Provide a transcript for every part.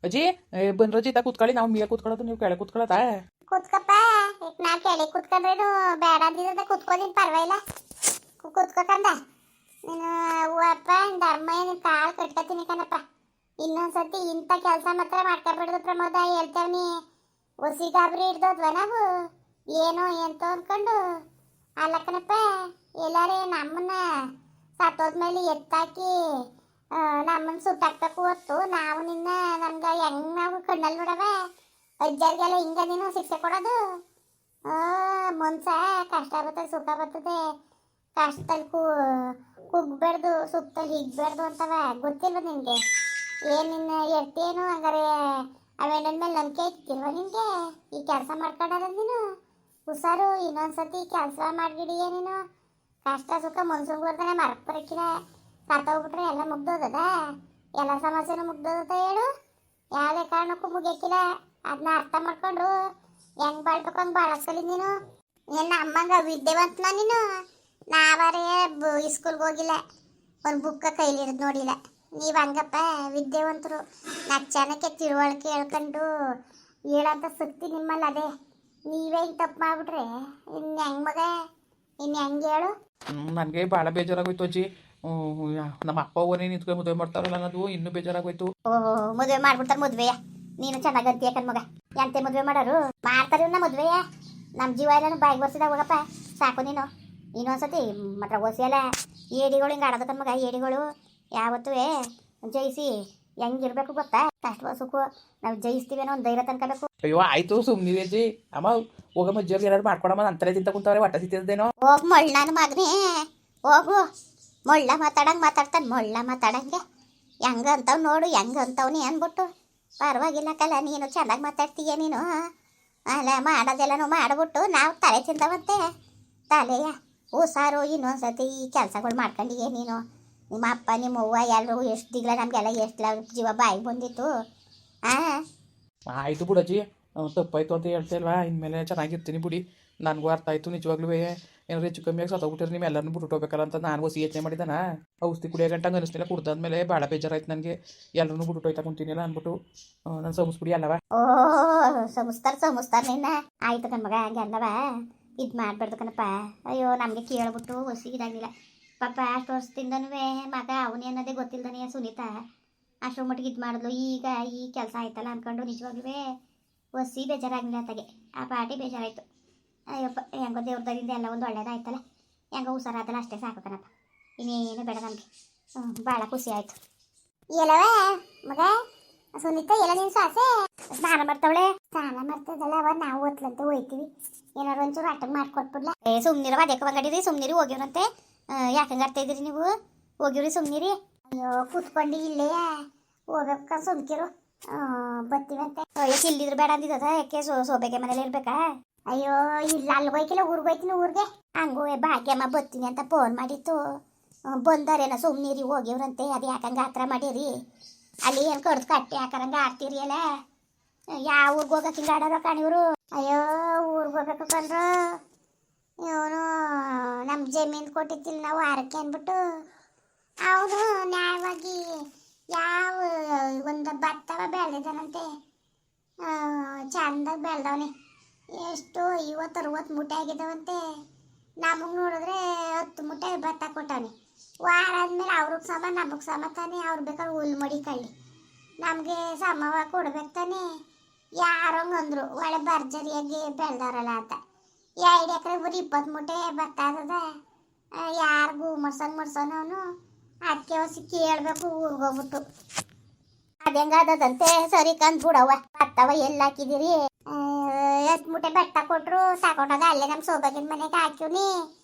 ಅಜ್ಜಿ ಬಂದ್ರಜ್ಜಿ ತಾ ಕೂತ್ಕೊಳ್ಳಿ ನಾವು ಮೇಲೆ ಕೂತ್ಕೊಳ್ಳೋದು ನೀವು ಕೆಳಗೆ ಕೂತ್ಕೊಳ್ಳೋದಾ. ಕೂತ್ಕಪ್ಪ. ನಾ ಕೆಳಗೆ ಕೂತ್ಕೊಂಡ್ರೇನು ಬೇಡ ಅಂದಿದ್ರೆ ಕೂತ್ಕೋದಿನ್ ಪರವಾಗಿಲ್ಲ. ಕೂತ್ಕೋಕಂದ ನೀನು ಹೂವಪ್ಪ ಧರ್ಮ ನಿನ್ ಕಾಲು ಕಟ್ಕೊತೀನಿ ಕಣಪ್ಪ. ಇನ್ನೊಂದ್ಸತಿ ಇಂಥ ಕೆಲಸ ಮಾತ್ರ ಮಾಡ್ಕೊಬಿಡ್ದು ಪ್ರಮೋದ, ಹೇಳ್ತೇವ್ನಿ. ಹೊಸಿ ಗಾಬರಿ ಹಿಡ್ದೋದ್ವ ನಾವು ಏನೋ ಎಂತ ಅನ್ಕೊಂಡು. ಅಲ್ಲ ಕಣಪ್ಪ, ಎಲ್ಲಾರೇ ನಮ್ಮನ್ನ ಸತ್ತೋದ್ಮೇಲೆ ಎತ್ತಾಕಿ ನಮ್ಮನ್ನ ಸುಟ್ಟಾಕ್ಬೇಕು ಹೊತ್ತು ನಾವು ನಿನ್ನ ನಮ್ಗೆ ಹೆಂಗ್ ನಾವು ಕಣ್ಣಲ್ಲಿ ನೋಡವ ಅಜ್ಜರಿಗೆಲ್ಲ ಹಿಂಗ ನೀನು ಶಿಕ್ಷೆ ಕೊಡೋದು. ಮನ್ಸ ಕಷ್ಟ ಬರ್ತದೆ ಸುಖ ಬರ್ತದೆ, ಕಷ್ಟದಲ್ಲಿ ಕುಗ್ಬೇಡ್ದು ಸುಖದಲ್ಲಿ ಹಿಗ್ಬೇಡ್ದು ಅಂತವ ಗೊತ್ತಿಲ್ವ ನಿನ್ಗೆ? ಏನ್ ನಿನ್ನ ಎರ್ತೇನು ಹಂಗಾರೆ ಅವೇನ ಮೇಲೆ ನಂಬಿಕೆ ಇಟ್ಟಿಲ್ವ ನಿನ್ಗೆ? ಈ ಕೆಲಸ ಮಾಡ್ಕೊಂಡಾರ ನೀನು ಹುಷಾರು. ಇನ್ನೊಂದ್ಸತಿ ಕೆಲಸ ಮಾಡ್ಗಿಡಿಯ ನೀನು. ಕಷ್ಟ ಸುಖ ಮನ್ಸೂನ್ ಬರ್ತಾನೆ ಮರಕ್ ಬರಕಿಲ್ಲ ಸತ್ತೋಗ್ಬಿಟ್ರೆ ಎಲ್ಲ ಮುಗ್ದೋದದ, ಎಲ್ಲ ಸಮಸ್ಯೆನೂ ಮುಗ್ದೋದ ಹೇಳು. ಯಾವುದೇ ಕಾರಣಕ್ಕೂ ಮುಗಿಯಕ್ಕಿಲ್ಲ. ಅದನ್ನ ಅರ್ಥ ಮಾಡ್ಕೊಂಡು ಹೆಂಗ್ ಬಾಳ್ಬೇಕು ಹಂಗೆ ಬಾಳಸ್ಕಲಿ ನೀನು. ನಿನ್ನ ಅಮ್ಮಂಗ ವಿದ್ಯಾವಂತನ ನೀನು. ನಾವರೇ ಸ್ಕೂಲ್ಗೆ ಹೋಗಿಲ್ಲ, ಒಂದು ಬುಕ್ಕ ಕೈಲಿರೋದು ನೋಡಿಲ್ಲ. ನೀವು ಹಂಗಪ್ಪ ವಿದ್ಯಾವಂತರು. ನಚ್ಚನಕ್ಕೆ ತಿಳುವಳಿಕೆ ಹೇಳ್ಕೊಂಡು ಹೇಳೋಂಥ ಶಕ್ತಿ ನಿಮ್ಮಲ್ಲಿ ಅದೇ. ನೀವೇ ಹಿಂಗೆ ತಪ್ಪು ಮಾಡ್ಬಿಟ್ರೆ ಇನ್ನು ಹೆಂಗೆ ಮಗ, ಇನ್ನು ಹೆಂಗೆ ಹೇಳು? ನನಗೆ ಭಾಳ ಬೇಜಾರಾಗೋಯ್ತು ಅಜ್ಜಿ. ನಮ್ಮ ಅಪ್ಪ ಅವನೇ ನಿಂತ್ಕೊಂಡು ಮದುವೆ ಮಾಡ್ತಾರಲ್ಲ ಅನ್ನೋದು ಇನ್ನೂ ಬೇಜಾರಾಗೋಯ್ತು. ಓಹೋ, ಮದುವೆ ಮಾಡ್ಬಿಡ್ತಾರೆ ಮದುವೆಯ? ನೀನು ಚೆನ್ನಾಗಂತೀಯ ಕಣ್ಮಗ. ಎಂತೆ ಮದುವೆ ಮಾಡೋರು ಮಾಡ್ತಾರೆ ಮದುವೆಯ? ನಮ್ಮ ಜೀವ ಎಲ್ಲ ಬಾಯಿಗೆ ಬರ್ಸಿದಾಗ ಹೋಗಪ್ಪ ಸಾಕು ನೀನು. ಇನ್ನೊಂದ್ಸತಿ ಮಾತ್ರ ಓಸಿಯಲ್ಲ ಏಡಿಗಳು ಹಿಂಗೆ ಆಡೋದು ಕಣ್ಮಗ. ಏಡಿಗಳು ಯಾವತ್ತೂ ಜಯಿಸಿ ಹೆಂಗಿರ್ಬೇಕು ಗೊತ್ತಾ? ಕಷ್ಟ ಸುಖ ನಾವು ಜಯಿಸ್ತೀವಿ ಅನ್ನೋ ಒಂದು ಧೈರ್ಯ ತನ್ಕೋಬೇಕು. ಅಯ್ಯೋ ಆಯ್ತು ಸುಮ್ಮನೆ ಅಜ್ಜಿ. ಅಮ್ಮ ಹೋಗ ಮಜ್ಜಿಗೆ ಏನಾದ್ರು ಮಾಡ್ಕೊಡಮ್ಮ, ಅಂತಾರೆ ತಿಂತ ಕುಂತವ್ರೆ ಹೊಟ್ಟೆ ಸಿಕ್ತಿದ್ದೇನೋ. ಹೋಗ್ ಮೊಳ್ಳ ನನ್ನ ಮಗನೇ ಹೋಗು. ಮೊಳ್ಳ ಮಾತಾಡ್ತಾನೆ ಮೊಳ್ಳ ಮಾತಾಡಂಗೆ. ಹೆಂಗಂತವ್ ನೋಡು ಹೆಂಗಂತವ್ನಿ ಅಂದ್ಬಿಟ್ಟು. ಪರವಾಗಿಲ್ಲ ಕಲ, ನೀನು ಚೆನ್ನಾಗಿ ಮಾತಾಡ್ತೀಯ ನೀನು. ಅಲ್ಲ ಮಾಡೋದೆಲ್ಲನೂ ಮಾಡಿಬಿಟ್ಟು ನಾವು ತಲೆ ತಿಂದವಂತೆ ತಲೆಯ ಹುಷಾರು. ಇನ್ನೊಂದ್ಸತಿ ಈ ಕೆಲಸಗಳು ಮಾಡ್ಕೊಂಡಿಯೇ ನೀನು. ನಿಮ್ಮ ಅಪ್ಪ ನಿಮ್ಮ ಅವ್ವ ಎಲ್ಲರೂ ಎಷ್ಟು ದಿಗ್ಲ ನಮಗೆಲ್ಲ ಎಷ್ಟು ಜೀವ ಬಾಯಿಗೆ ಬಂದಿತ್ತು. ಆಯಿತು ಬಿಡಜ್ಜಿ, ತಪ್ಪಾಯ್ತು ಅಂತ ಹೇಳ್ತಿಲ್ವಾ. ಇನ್ಮೇಲೆ ಚೆನ್ನಾಗಿರ್ತೀನಿ ಬಿಡಿ. ನನಗೂ ಅರ್ಥ ಆಯಿತು ನಿಜವಾಗ್ಲೂ. ಏನಾದ್ರು ಹೆಚ್ಚು ಕಮ್ಮಿಯಾಗಿ ಸತ್ತೋಗ್ಬಿಟ್ರೆ ನೀವು ಎಲ್ಲರನ್ನೂ ಬಿಟ್ಟು ಹೋಗ್ಬೇಕಲ್ಲ ಅಂತ ನಾನು ಹೊಸಿ ಯೋಚನೆ ಮಾಡಿದ್ದಾನ. ಔಷಧಿ ಕುಡಿಯೋ ಗಂಟೆ ಅನಿಸ್ಲಿಲ್ಲ. ಕುಡ್ದಾದ್ಮೇಲೆ ಭಾಳ ಬೇಜಾರಾಯ್ತು ನನಗೆ. ಎಲ್ಲರನ್ನೂ ಬಿಟ್ಟು ಹೋಯ್ತಾ ಕುಂತೀನಿಲ್ಲ ಅಂದ್ಬಿಟ್ಟು ನಾನು ಸಮಿಸ್ಬಿಡಿ ಅಲ್ಲವ. ಓ ಸಮಸ್ತಾರ ನಿನ್ನ. ಆಯ್ತು ಕಣ್ಮಗ, ಹಂಗೆ ಅಲ್ಲವ ಇದು ಮಾಡಬಾರ್ದು ಕಣಪ್ಪ. ಅಯ್ಯೋ ನಮಗೆ ಕೇಳ್ಬಿಟ್ಟು ಹೊಸಿ ಇದಾಗಲಿಲ್ಲ ಪಾಪ. ಅಷ್ಟು ವರ್ಷದಿಂದನೂ ಮಗ ಅವನೇ ಅನ್ನೋದೇ ಗೊತ್ತಿಲ್ದಾನೆ ಸುನೀತಾ. ಅಷ್ಟರ ಮಟ್ಟಿಗೆ ಇದು ಮಾಡಿದ್ಲು. ಈಗ ಈ ಕೆಲಸ ಆಯ್ತಲ್ಲ ಅಂದ್ಕೊಂಡು ನಿಜವಾಗ್ಲೂ ಹೊಸಿ ಬೇಜಾರಾಗಲಿಲ್ಲ ಅತ್ತಾಗೆ. ಆ ಪಾಟಿ ಬೇಜಾರಾಯಿತು. ಅಯ್ಯಪ್ಪ ಹೆಂಗೋ ದೇವ್ರದಿಂದ ಎಲ್ಲ ಒಂದು ಒಳ್ಳೇದಾಯ್ತಲ್ಲ, ಹೆಂಗೋ ಹುಷಾರಾದಲ್ಲ ಅಷ್ಟೇ ಸಾಕು ಕಣಪ್ಪ. ಇನ್ನೇನು ಬೇಡ ನಮಗೆ. ಭಾಳ ಖುಷಿ ಆಯಿತು. ಎಲ್ಲವ ಮಗ ಸುನೀತಾ, ಎಲ್ಲ ನೀನು ಸಾಸೆ ಸ್ನಾನ ಮಾಡ್ತಾವಳೆ? ಸ್ನಾನ ಮಾಡ್ತದಲ್ಲ ಅವ, ನಾವು ಹೊತ್ಲಂತ ಹೋಯ್ತೀವಿ. ಏನಾರು ಒಂಚೂರು ಆಟಕ್ಕೆ ಮಾಡ್ಕೊಟ್ಬಿಡ್ಲ? ಸುಮ್ನಿರವ, ಅದಕ್ಕೆ ಬಂಗಡಿರಿ ಸುಮ್ನಿರಿ. ಹೋಗಿವ್ರಂತೆ ಯಾಕಂಗೆ ಆಡ್ತಾ ಇದ್ದೀರಿ ನೀವು? ಹೋಗಿವ್ರಿ ಸುಮ್ನಿರಿ. ಅಯ್ಯೋ ಕೂತ್ಕೊಂಡು ಇಲ್ಲೇ ಹೋಗ್ಬೇಕ ಸುಮ್ಕಿರು. ಬರ್ತೀವಂತೆ. ಅಯ್ಯೋ ಇಲ್ಲಿದ್ರು ಬೇಡ ಅಂದಿದ್ದದ. ಯಾಕೆ ಸೋಬೇಕೆ ಮನೇಲಿ ಇರ್ಬೇಕಾ? ಅಯ್ಯೋ ಇಲ್ಲ, ಅಲ್ಲಿಗೆ ಹೋಯ್ಕಿಲ್ಲ ಊರಿಗೆ ಹೋಯ್ತೀನಿ. ಊರಿಗೆ ಹಂಗೂ ಭಾಗ್ಯಮ್ಮ ಬರ್ತೀನಿ ಅಂತ ಫೋನ್ ಮಾಡಿತ್ತು. ಬಂದಾರೇನೋ ಸುಮ್ನಿರಿ. ಹೋಗಿವ್ರಂತೆ. ಅದು ಯಾಕಂಗೆ ಆ ಥರ ಮಾಡಿರಿ? ಅಲ್ಲಿ ಏನು ಕಡ್ದು ಕಟ್ಟಿ ಹಾಕರಂಗೆ ಆಡ್ತೀರಿ ಅಲ್ಲ. ಯಾವ ಊರಿಗೆ ಹೋಗಕ್ಕೆ ಹಿಂಗೆ ಆಡೋರು ಕಾಣಿವ್ರು? ಅಯ್ಯೋ ಊರಿಗೆ ಹೋಗ್ಬೇಕು ಕಂಡ್ರು. ಇವನು ನಮ್ಮ ಜಮೀನು ಕೊಟ್ಟಿದ್ದಿಲ್ಲ ನಾವು ಆರಕ್ಕೆ ಅಂದ್ಬಿಟ್ಟು ಅವನು ನ್ಯಾಯವಾಗಿ ಯಾವ ಒಂದು ಭತ್ತವ ಬೆಳೆದಿದ್ದಾನಂತೆ. ಚಂದಾಗಿ ಬೆಳೆದವನೇ. ಎಷ್ಟು 50-60 ಮೂಟೆ ಆಗಿದ್ದಾವಂತೆ. ನಮಗೆ ನೋಡಿದ್ರೆ 10 ಮೂಟೆ ಭತ್ತ ಕೊಟ್ಟವನೆ. ವಾರ ಆದ್ಮೇಲೆ ಅವ್ರಿಗೆ ಸಮ ನಮಗೆ ಸಮ ತಾನೆ. ಅವ್ರು ಬೇಕಾದ್ರೆ ಹುಲ್ ಮಡಿ ಕಳ್ಳಿ ನಮಗೆ ಸಮವ ಕೊಡ್ಬೇಕು ತಾನೆ. ಯಾರಂಗೆ ಅಂದರು ಒಳ್ಳೆ ಭರ್ಜರಿಯಾಗಿ ಬೆಳೆದವ್ರಲ್ಲ ಅಂತ. 2 ಎಕರೆ ಬರೀ 20 ಮೂಟೆ ಭತ್ತ ಆದದ. ಯಾರಿಗೂ ಮಡ್ಸೋನು ಅವನು. ಅದಕ್ಕೆ ಹೊಸಿ ಕೇಳಬೇಕು ಊರಿಗೆ ಹೋಗ್ಬಿಟ್ಟು. ಅದು ಹೆಂಗಾದಂತೆ ಸರಿ ಕಂದು ಬಿಡವ. ಭತ್ತವ ಎಲ್ಲ ಹಾಕಿದಿರಿ? 10 ಮೂಟೆ ಭತ್ತ ಕೊಟ್ಟರು ತಗೊಂಡಾಗ ಅಲ್ಲೇ ನಮ್ಮ ಸೋಬಾಗಿನ ಮನೆಗೆ ಹಾಕಿವ್ನಿ.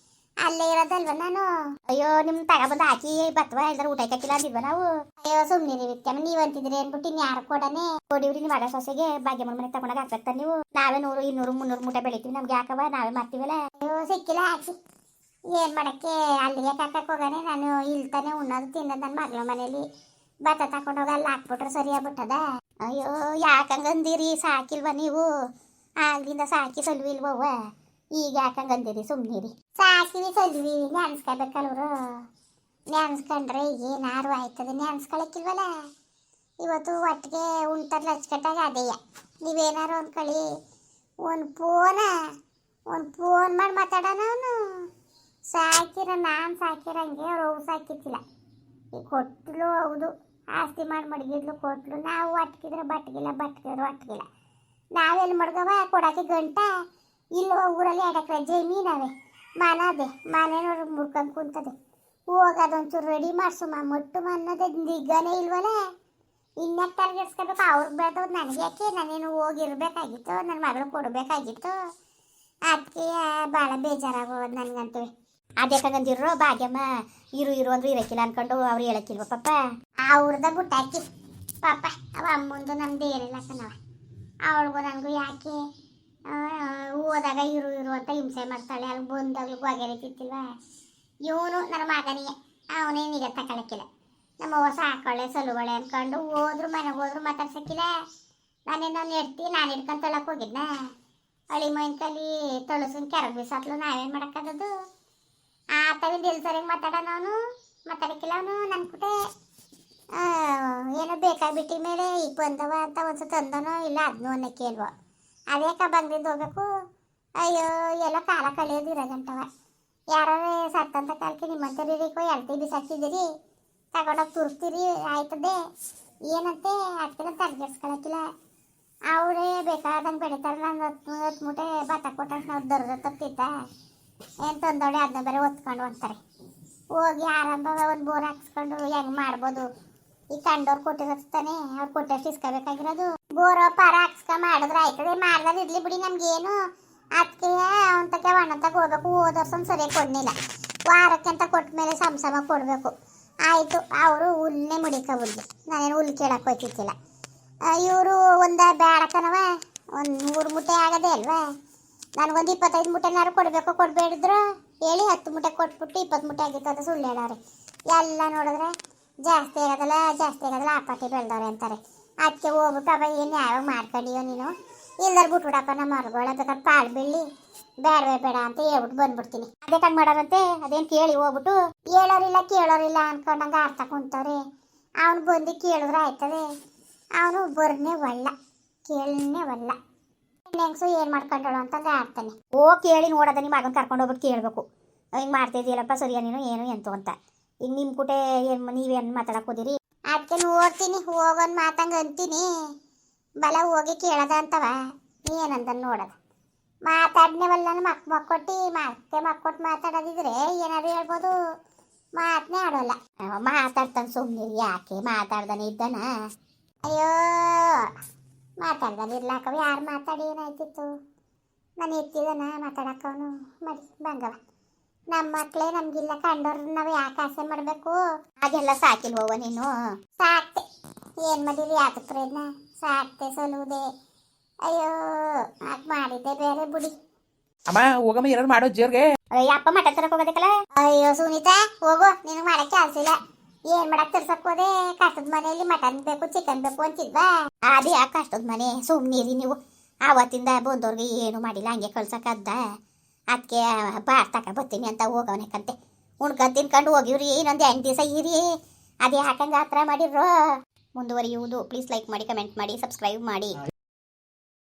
ಅಲ್ಲೇ ಇರೋದಲ್ವ ನಾನು. ಅಯ್ಯೋ ನಿಮ್ಮ ತಗೊಬಂದು ಹಾಕಿ ಭತ್ತವ ಎಲ್ಲರೂ ಊಟ ಹಾಕಿಲ್ಲ ಅಂದಿದ್ವ ನಾವು. ಅಯ್ಯೋ ಸುಮ್ಮನಿರಿ ವಿತ್ಯಮ್ಮ, ನೀವು ಅಂತಿದ್ರಿ ಅಂದ್ಬಿಟ್ಟು ಇನ್ನು ಯಾರು ಕೊಡನೆ ಕೊಡಿವ್ರಿ. ನಿಮ್ಮ ಮಗ ಸೊಸೆಗೆ ಭಾಗ್ಯಮ್ಮನ ಮನೆಗೆ ತಗೊಂಡಾಗ ಹಾಕ್ಬೇಕು ನೀವು. ನಾವೇ 100, 200, 300 ಮೂಟೆ ಬೆಳಿತೀವಿ. ನಮ್ಗೆ ಯಾಕವ ನಾವೇ ಮಾಡ್ತೀವಲ್ಲ. ಅಯ್ಯೋ ಸಿಕ್ಕಿಲ್ಲ ಹಾಕಿ ಏನು ಮಾಡೋಕ್ಕೆ ಅಲ್ಲಿಗೆ ಕರ್ಕಕ್ಕೆ ಹೋಗಾನೆ. ನಾನು ಇಲ್ತಾನೆ ಉಣ್ಣೋದು ತಿನ್ನೋದು ನನ್ನ ಮಗಳ ಮನೇಲಿ. ಭತ್ತ ತಗೊಂಡೋಗ ಅಲ್ಲಿ ಹಾಕ್ಬಿಟ್ರೆ ಸರಿಯಾಗ್ಬಿಟ್ಟದ. ಅಯ್ಯೋ ಯಾಕಂಗಂದಿರಿ? ಸಾಕಿಲ್ವ ನೀವು? ಆಗಿಂದ ಸಾಕಿ ಸಲ್ವಿಲ್ವವ? ಈಗ ಯಾಕಂಗಂದಿರಿ? ಸುಮ್ಮನಿರಿ. ಸಾಕಿವಿ ಸಲ್ವಿ ನೆನ್ಸ್ಕೊಬೇಕಲ್ವರು. ನೆನ್ಸ್ಕೊಂಡ್ರೆ ಏನಾರು ಆಯ್ತದೆ. ನೆನ್ಸ್ಕೊಳಕ್ಕಿಲ್ವಲ್ಲ. ಇವತ್ತು ಒಟ್ಟಿಗೆ ಉಂಟರ್ಲ ಹಚ್ಕಟ್ಟಾಗ ಅದೇಯ ನೀವೇನಾರು ಅಂದ್ಕೊಳ್ಳಿ ಒಂದು ಫೋನ್ ಮಾಡಿ ಮಾತಾಡೋಣ ಅವನು ನಾನು ಸಾಕಿರಂಗೆ ಅವ್ರು ಅವು ಸಾಕಿತ್ತಿಲ್ಲ ಈಗ ಕೊಟ್ಟಲು ಹೌದು ಆಸ್ತಿ ಮಾಡಿ ಮಡಗಿದ್ಲು ಕೊಟ್ಲು ನಾವು ಒಟ್ಕಿದ್ರೆ ಬಟ್ಕಿದ್ರು ಒಟ್ಗಿಲ್ಲ ನಾವೆಲ್ಲಿ ಮಡ್ಗವ ಕೊಡೋಕೆ ಗಂಟ ಇಲ್ಲವ ಊರಲ್ಲಿ 2 ಎಕರೆ ಜಮೀನವೆ ಮನೆನವ್ರು ಮುಡ್ಕೊಂಡು ಕುಂತದೆ ಹೋಗೋದೊಂಚೂರು ರೆಡಿ ಮಾಡಿಸು ಮಟ್ಟು ಅನ್ನೋದೇ ನಿಗ್ಗನೇ ಇಲ್ವಲ್ಲ ಇನ್ಯಾಕೆ ತಲೆಗೆಡ್ಸ್ಕೋಬೇಕು ಅವ್ರಿಗೆ ಬೆಳೆದವ್ರು ನನಗೆ ಯಾಕೆ ನಾನೇನು ಹೋಗಿರ್ಬೇಕಾಗಿತ್ತು ನನ್ನ ಮಗಳು ಕೊಡಬೇಕಾಗಿತ್ತು ಅದಕ್ಕೆ ಭಾಳ ಬೇಜಾರಾಗೋದು ನನಗಂತೂ ಅದೇಕಂದಿರೋ ಭಾಗ್ಯಮ್ಮ ಇರು ಅಂದ್ರೆ ಇರಕ್ಕಿಲ್ಲ ಅನ್ಕೊಂಡು ಅವ್ರು ಹೇಳಕ್ಕಿಲ್ವ ಪಾಪ ಅವ್ರದ ಬುಟ್ಟಾಕಿ ಪಾಪ ಅವ ಅಮ್ಮಂದು ನಮ್ದು ಏನಿಲ್ಲ ಕಣವ ಅವಳಿಗೂ ನನಗೂ ಯಾಕೆ ಹೋದಾಗ ಇರು ಅಂತ ಹಿಂಸೆ ಮಾಡ್ತಾಳೆ ಅಲ್ಲಿ ಬಂದಾಗಲೂ ಬಗೆರೆ ತಿತ್ತಿಲ್ವ ಇವನು ನನ್ನ ಮಗನಿಗೆ ಅವನೇ ನಿಗ ತಗೊಳಕ್ಕಿಲ್ಲ ನಮ್ಮವ್ವ ಸಾಕೊಳ್ಳೆ ಸಲುವಳೆ ಅನ್ಕೊಂಡು ಮನೆಗೆ ಹೋದ್ರು ಮಾತಾಡ್ಸಕ್ಕಿಲ್ಲ ನಾನೇನೋ ನೆಡ್ತಿ ನಾನು ಹಿಡ್ಕೊಂಡು ತೊಳಕ್ಕೆ ಹೋಗಿದ್ನ ಹಳಿ ಮೈನ್ಕಲ್ಲಿ ತೊಳಸನ್ ಕೆರಗ್ ಬೀಸಾತ್ಲು ನಾವೇನು ಮಾಡೋಕ್ಕದು ಆತವಿಂದ ಎಲ್ಲಿ ಸರಿಯಾಗಿ ಮಾತಾಡೋಣ ಅವನು ಮಾತಾಡಕ್ಕಿಲ್ಲ ಅವನು ನನ್ನ ಕುಟೆ ಏನೋ ಬೇಕಾಗ್ಬಿಟ್ಟಿ ಮೇಲೆ ಈಗ ಬಂದವ ಅಂತ ಒಂದ್ಸತಿ ತಂದನೋ ಇಲ್ಲ ಅದನ್ನೂ ಅನ್ನಕ್ಕೆ ಅಲ್ವೋ ಅದೇಕ ಬಂದಿಂದ ಹೋಗ್ಬೇಕು ಅಯ್ಯೋ ಎಲ್ಲ ಕಾಲ ಕಳೆಯೋದಿರೋಗಂಟವ ಯಾರು ಸತ್ತಂತ ಕಾಲಕ್ಕೆ ನಿಮ್ಮಂತರಿಕೋ ಎಳ್ತಿ ಬಿಸಾಕ್ತಿದ್ದೀರಿ ತಗೊಂಡೋಗಿ ತುರ್ಸ್ತೀರಿ ಆಯ್ತದೆ ಏನಂತೆ ಅದಕ್ಕೆಲ್ಲ ತಲೆಗೆಡ್ಸ್ಕೊಳಕ್ಕಿಲ್ಲ ಅವರೇ ಬೇಕಾದಂಗೆ ಬೆಳಿತಾರೆ ನಾನು 10 ಮೂಟೆ ಭತ್ತ ಕೊಟ್ಟಂತ ನಾವು ದರದ ತಪ್ಪಿತ್ತ ಏನು ತಂದೋಳೆ ಅದನ್ನ ಬೇರೆ ಒತ್ಕೊಂಡು ಅಂತಾರೆ ಹೋಗಿ ಆರಂಭ ಒಂದು ಬೋರ್ ಹಾಕ್ಸ್ಕೊಂಡು ಹೆಂಗೆ ಮಾಡ್ಬೋದು ಈ ಕಂಡವ್ರು ಕೊಟ್ಟಿರ್ತಾನೆ ಅವ್ರು ಕೊಟ್ಟಷ್ಟು ಇಸ್ಕೋಬೇಕಾಗಿರೋದು ಬೋರೋ ಪಾರ ಮಾಡಿದ್ರೆ ಆಯ್ತದೆ ಮಾಡ್ದಲ್ಲಿ ಇರ್ಲಿ ಬಿಡಿ ನಮ್ಗೇನು ಅದಕ್ಕೆ ಅವನ ತಕ್ಕೆ ತಗ ಹೋಗ್ಬೇಕು ಹೋದರ್ಸೊಂದು ಸರಿಯಾಗಿ ಕೊಡಲಿಲ್ಲ ವಾರಕ್ಕೆ ಅಂತ ಕೊಟ್ಟ ಮೇಲೆ ಸಮ ಕೊಡಬೇಕು ಆಯಿತು ಅವರು ಹುಲ್ಲೇ ಮುಡಿಕಬುಡ್ಲಿ ನಾನೇನು ಹುಲ್ಲು ಕೇಳಕ್ಕೆ ಹೋಗ್ತಿತ್ತಿಲ್ಲ ಇವರು ಒಂದು ಬೇಡಕನವ ಒಂದು 3 ಮೂಟೆ ಆಗದೆ ಅಲ್ವಾ ನನಗೊಂದು 25 ಮೂಟೆನಾರು ಕೊಡಬೇಕು ಕೊಡಬೇಡಿದ್ರು ಹೇಳಿ 10 ಮೂಟೆ ಕೊಟ್ಬಿಟ್ಟು 20 ಮೂಟೆ ಆಗಿತ್ತು ಅದು ಸುಳ್ಳು ಹೇಳೋರೆ ಎಲ್ಲ ನೋಡಿದ್ರೆ ಜಾಸ್ತಿ ಆಗೋದಲ್ಲ ಆಪಾಟಿ ಬೆಳೆದವ್ರೆ ಅಂತಾರೆ ಅದಕ್ಕೆ ಹೋಗ್ಬಿಟ್ಟು ಅವ ಏನು ಯಾವಾಗ ಮಾಡ್ಕೊಂಡಿಯೋ ನೀನು ಇಲ್ದಾರ ಬಿಟ್ಬಿಡಪ್ಪ ನಮ್ಮ ಮರಗಳ ಬೇಕಾದ್ರೆ ಪಾಳು ಬೀಳಿ ಬೇಡ ಅಂತ ಹೇಳ್ಬಿಟ್ಟು ಬಂದ್ಬಿಡ್ತೀನಿ ಅದೇ ಕಂಡು ಮಾಡೋರಂತೆ ಅದೇನು ಕೇಳಿ ಹೋಗ್ಬಿಟ್ಟು ಕೇಳೋರಿಲ್ಲ ಅನ್ಕೊಂಡಂಗೆ ಅರ್ಥ ಕುಂತವ್ರೆ ಅವನು ಬಂದು ಕೇಳಿದ್ರೆ ಆಯ್ತದೆ ಅವನು ಕೇಳನೇ ಒಲ್ಲ ಹೆಂಗಸು ಏನು ಮಾಡ್ಕೊಂಡಳು ಅಂತಂದು ಆಡ್ತಾನೆ ಕೇಳಿ ನೋಡೋದ ನಿಮ್ಮ ಮಗನ ಕರ್ಕೊಂಡು ಹೋಗ್ಬಿಟ್ಟು ಕೇಳಬೇಕು ಹಿಂಗೆ ಮಾಡ್ತಿದ್ದೀಯಲ್ಲಪ್ಪ ಸರಿಯಾ ನೀನು ಏನು ಎಂತು ಅಂತ ಈಗ ನಿಮ್ಮ ಕುಟೆ ನೀವೇನು ಮಾತಾಡಕ್ಕೆ ಹೋದಿರಿ ಅದಕ್ಕೆ ನೋಡ್ತೀನಿ ಹೋಗೋನ್ ಮಾತಂಗೆ ಅಂತೀನಿ ಬಲ ಹೋಗಿ ಕೇಳದ ಅಂತವ ಏನಂತ ನೋಡೋದ ಮಾತಾಡ್ನೇವಲ್ಲ ಮಕ್ಕೊಟ್ಟು ಮಾತಾಡೋದಿದ್ರೆ ಏನಾದ್ರು ಹೇಳ್ಬೋದು ಮಾತನೇ ಆಡೋಲ್ಲ ಮಾತಾಡ್ತಾನೆ ಸುಮ್ಮನೆ ಯಾಕೆ ಮಾತಾಡ್ದಾನೆ ಇದ್ದಾನ ಅಯ್ಯೋ ಮಾತಾಡ್ದಾನೆ ಇರ್ಲಾಕವ ಯಾರು ಮಾತಾಡಿ ಏನಾಯ್ತಿತ್ತು ನಾನು ಎತ್ತಿದಾನ ಮಾತಾಡಕ್ಕವನು ಮಡಿ ಬಂಗವ ನಮ್ಮ ಮಕ್ಕಳೇ ನಮಗಿಲ್ಲ ಕಂಡವ್ರು ನಾವು ಯಾಕೆ ಆಸೆ ಮಾಡಬೇಕು ಅದೆಲ್ಲ ಸಾಕಿಲ್ವವ ನೀನು ಸಾಕ್ತೆ ಏನು ಮಾಡಿರಿ ಯಾಕೆ ಪ್ರಯತ್ನ ಸಾಕ್ತೆ ಸಲುವುದೇ ಅಯ್ಯೋ ಹಾಗೆ ಮಾಡಿದ್ದೆ ಬೇರೆ ಬುಡಿ ಅಮ್ಮ ಹೋಗಮ್ಮ ಏನಾರು ಮಾಡೋ ಜೇರ್ಗೆ ಅಪ್ಪ ಮಟ ತರಕ್ ಹೋಗೋದಕ್ಕಲ್ಲ ಅಯ್ಯೋ ಸುನೀತಾ ಹೋಗು ನಿನಗೆ ಮಾಡಕ್ಕೆ ಕೆಲಸ ಏನ್ ಮಾಡಕ್ ತರ್ಸಕ್ ಹೋದೆ ಕಷ್ಟದ ಮನೆಯಲ್ಲಿ ಮಟನ್ ಬೇಕು ಚಿಕನ್ ಬೇಕು ಅಂತಿದ್ವಾ ಅದೇ ಯಾಕೆ ಕಷ್ಟದ ಮನೆ ಸುಮ್ಮನಿರಿ ನೀವು ಆವತ್ತಿಂದ ಬಂದವ್ರಿಗೆ ಏನು ಮಾಡಿಲ್ಲ ಹಂಗೆ ಕಳ್ಸಕ್ಕದ್ದ ಅದಕ್ಕೆ ತಕ ಬರ್ತೀನಿ ಅಂತ ಹೋಗವನಕ್ಕಂತೆ ಉಣ್ಕೊಂಡು ತಿನ್ಕೊಂಡು ಹೋಗಿವ್ರಿ ಇನ್ನೊಂದು 8 ದಿವಸ ಇರಿ ಅದೇ ಹಾಕಂಗೆ ಆ ಥರ ಮಾಡಿರೋ ಮುಂದುವರಿಯುವುದು ಪ್ಲೀಸ್ ಲೈಕ್ ಮಾಡಿ ಕಮೆಂಟ್ ಮಾಡಿ ಸಬ್ಸ್ಕ್ರೈಬ್ ಮಾಡಿ